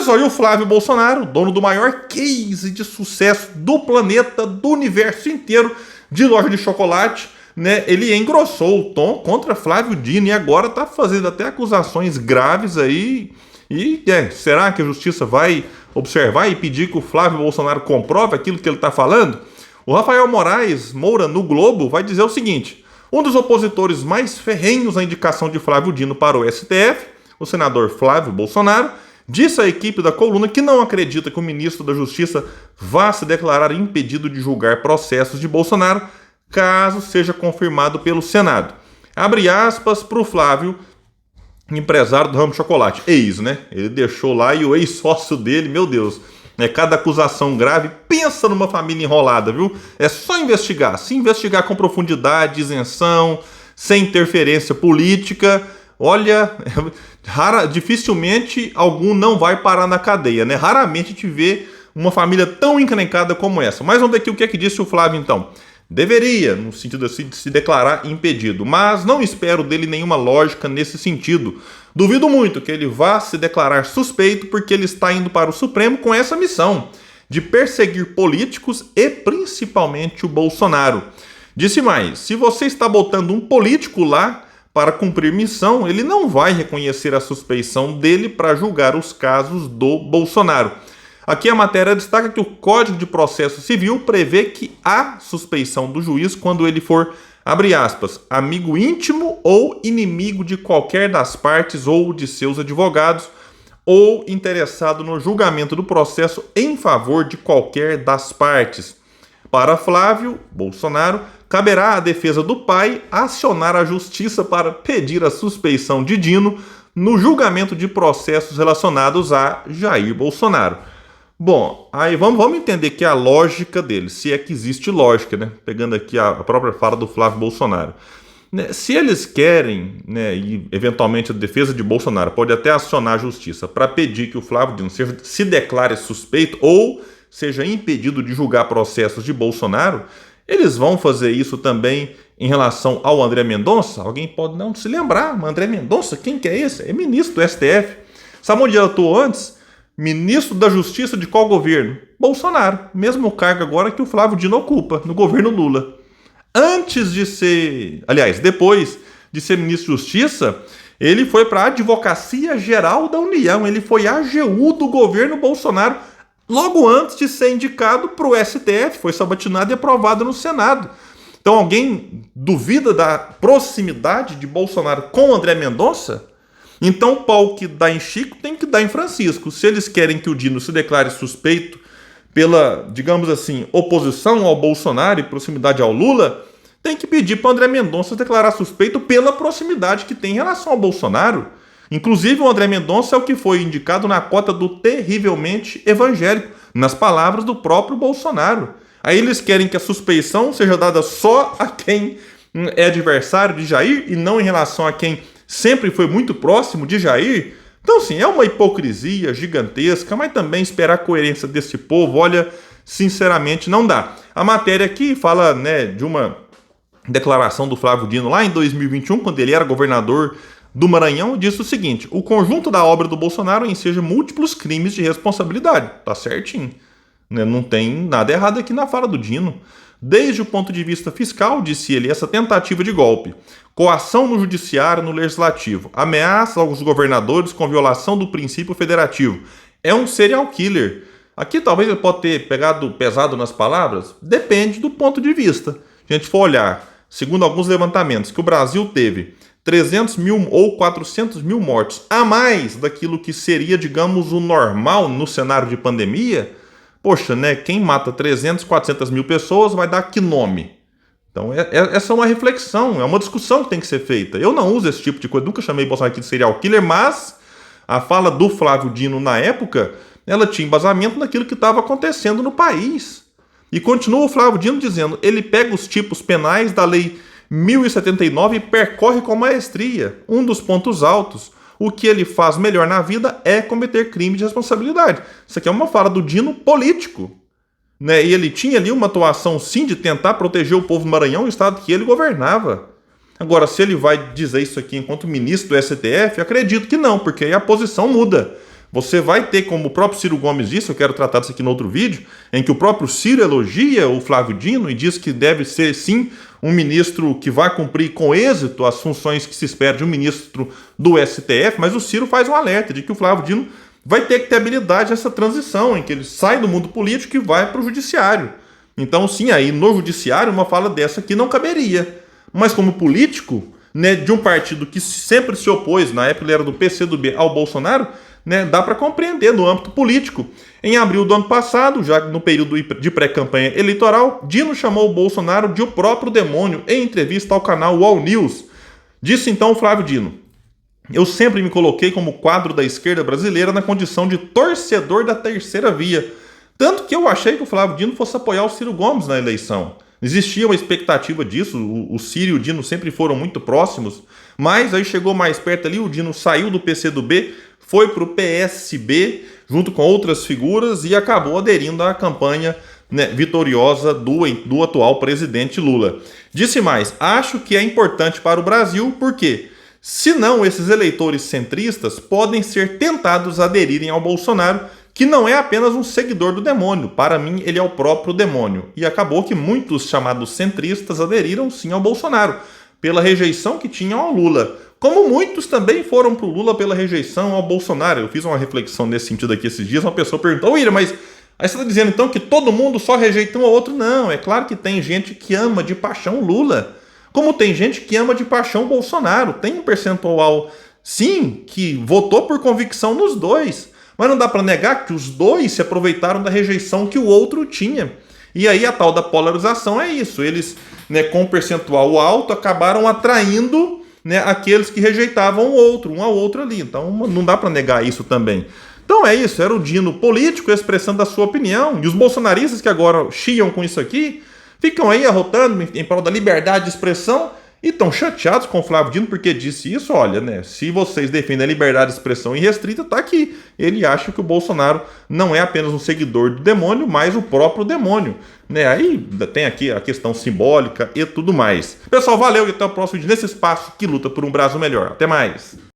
só, e o Flávio Bolsonaro, dono do maior case de sucesso do planeta, do universo inteiro, de loja de chocolate, né? Ele engrossou o tom contra Flávio Dino e agora está fazendo até acusações graves aí. E será que a justiça vai observar e pedir que o Flávio Bolsonaro comprove aquilo que ele está falando? O Rafael Moura, no Globo, vai dizer o seguinte: um dos opositores mais ferrenhos à indicação de Flávio Dino para o STF, o senador Flávio Bolsonaro, disse à equipe da coluna que não acredita que o ministro da Justiça vá se declarar impedido de julgar processos de Bolsonaro, caso seja confirmado pelo Senado. Abre aspas para o Flávio, empresário do ramo de chocolate. Né? Ele deixou lá e o ex-sócio dele, meu Deus, cada acusação grave, pensa numa família enrolada, viu? É só investigar. Se investigar com profundidade, isenção, sem interferência política, olha, dificilmente algum não vai parar na cadeia, né? Raramente te vê uma família tão encrencada como essa. Mas vamos ver aqui o que é que disse o Flávio, então. Deveria, no sentido assim, de se declarar impedido, mas não espero dele nenhuma lógica nesse sentido. Duvido muito que ele vá se declarar suspeito, porque ele está indo para o Supremo com essa missão de perseguir políticos e principalmente o Bolsonaro. Disse mais: se você está botando um político lá para cumprir missão, ele não vai reconhecer a suspeição dele para julgar os casos do Bolsonaro. Aqui a matéria destaca que o Código de Processo Civil prevê que há suspeição do juiz quando ele for, abre aspas, amigo íntimo ou inimigo de qualquer das partes ou de seus advogados, ou interessado no julgamento do processo em favor de qualquer das partes. Para Flávio Bolsonaro, caberá à defesa do pai acionar a justiça para pedir a suspeição de Dino no julgamento de processos relacionados a Jair Bolsonaro. Bom, aí vamos entender que a lógica dele, se é que existe lógica, né? Pegando aqui a própria fala do Flávio Bolsonaro. Se eles querem, né, e eventualmente a defesa de Bolsonaro pode até acionar a justiça para pedir que o Flávio Dino se declare suspeito ou seja impedido de julgar processos de Bolsonaro, eles vão fazer isso também em relação ao André Mendonça? Alguém pode não se lembrar, mas André Mendonça, quem que é esse? É ministro do STF. Sabe onde ele atuou antes? Ministro da Justiça de qual governo? Bolsonaro. Mesmo cargo agora que o Flávio Dino ocupa, no governo Lula. Antes de ser... Aliás, depois de ser ministro da Justiça, ele foi para a Advocacia Geral da União. Ele foi AGU do governo Bolsonaro, logo antes de ser indicado para o STF. Foi sabatinado e aprovado no Senado. Então alguém duvida da proximidade de Bolsonaro com André Mendonça? Então o pau que dá em Chico tem que dar em Francisco. Se eles querem que o Dino se declare suspeito pela, digamos assim, oposição ao Bolsonaro e proximidade ao Lula, tem que pedir para o André Mendonça declarar suspeito pela proximidade que tem em relação ao Bolsonaro. Inclusive o André Mendonça é o que foi indicado na cota do terrivelmente evangélico, nas palavras do próprio Bolsonaro. Aí eles querem que a suspeição seja dada só a quem é adversário de Jair e não em relação a quem sempre foi muito próximo de Jair. Então, sim, é uma hipocrisia gigantesca, mas também esperar a coerência desse povo, olha, sinceramente, não dá. A matéria aqui fala, né, de uma declaração do Flávio Dino lá em 2021, quando ele era governador do Maranhão, disse o seguinte: o conjunto da obra do Bolsonaro enseja múltiplos crimes de responsabilidade. Tá certinho. Né? Não tem nada errado aqui na fala do Dino. Desde o ponto de vista fiscal, disse ele, essa tentativa de golpe, coação no judiciário, no legislativo, ameaça aos governadores com violação do princípio federativo. É um serial killer. Aqui talvez ele pode ter pegado pesado nas palavras, depende do ponto de vista. Se a gente for olhar, segundo alguns levantamentos, que o Brasil teve 300 mil ou 400 mil mortes a mais daquilo que seria, digamos, o normal no cenário de pandemia. Poxa, né? Quem mata 300, 400 mil pessoas vai dar que nome? Então, essa é uma reflexão, é uma discussão que tem que ser feita. Eu não uso esse tipo de coisa, nunca chamei Bolsonaro aqui de serial killer, mas a fala do Flávio Dino na época, ela tinha embasamento naquilo que estava acontecendo no país. E continua o Flávio Dino dizendo, ele pega os tipos penais da Lei 1079 e percorre com maestria. Um dos pontos altos. O que ele faz melhor na vida é cometer crime de responsabilidade. Isso aqui é uma fala do Dino político. Né? E ele tinha ali uma atuação, sim, de tentar proteger o povo do Maranhão, o estado que ele governava. Agora, se ele vai dizer isso aqui enquanto ministro do STF, acredito que não, porque aí a posição muda. você vai ter, como o próprio Ciro Gomes disse, eu quero tratar disso aqui no outro vídeo, em que o próprio Ciro elogia o Flávio Dino e diz que deve ser, sim, um ministro que vai cumprir com êxito as funções que se espera de um ministro do STF, mas o Ciro faz um alerta de que o Flávio Dino vai ter que ter habilidade nessa transição, em que ele sai do mundo político e vai para o judiciário. Então, sim, aí no judiciário uma fala dessa aqui não caberia. Mas como político, né, de um partido que sempre se opôs, na época ele era do PCdoB, ao Bolsonaro, né, dá para compreender no âmbito político. Em abril do ano passado, já no período de pré-campanha eleitoral, Dino chamou o Bolsonaro de o próprio demônio em entrevista ao canal UOL News. Disse então o Flávio Dino: eu sempre me coloquei como quadro da esquerda brasileira na condição de torcedor da terceira via. Tanto que eu achei que o Flávio Dino fosse apoiar o Ciro Gomes na eleição. Existia uma expectativa disso, o Ciro e o Dino sempre foram muito próximos, mas aí chegou mais perto ali, o Dino saiu do PCdoB, foi para o PSB, junto com outras figuras, e acabou aderindo à campanha, né, vitoriosa do atual presidente Lula. Disse mais: acho que é importante para o Brasil, porque senão esses eleitores centristas podem ser tentados a aderirem ao Bolsonaro, que não é apenas um seguidor do demônio. Para mim, ele é o próprio demônio. E acabou que muitos chamados centristas aderiram sim ao Bolsonaro, pela rejeição que tinham ao Lula. Como muitos também foram para o Lula pela rejeição ao Bolsonaro. Eu fiz uma reflexão nesse sentido aqui esses dias. Uma pessoa perguntou: William, mas aí você está dizendo então que todo mundo só rejeita um ao outro? Não, é claro que tem gente que ama de paixão o Lula, como tem gente que ama de paixão o Bolsonaro. Tem um percentual, sim, que votou por convicção nos dois. Mas não dá para negar que os dois se aproveitaram da rejeição que o outro tinha. E aí a tal da polarização é isso. Eles, né, com um percentual alto, acabaram atraindo, né, aqueles que rejeitavam o outro, um ao outro ali. Então não dá para negar isso também. Então é isso, era o Dino político expressando a sua opinião. E os bolsonaristas que agora chiam com isso aqui, ficam aí arrotando em prol da liberdade de expressão e estão chateados com o Flávio Dino porque disse isso. Olha, né, se vocês defendem a liberdade de expressão irrestrita, tá aqui. Ele acha que o Bolsonaro não é apenas um seguidor do demônio, mas o próprio demônio, né? Aí tem aqui a questão simbólica e tudo mais. Pessoal, valeu e até o próximo vídeo nesse espaço que luta por um Brasil melhor. Até mais!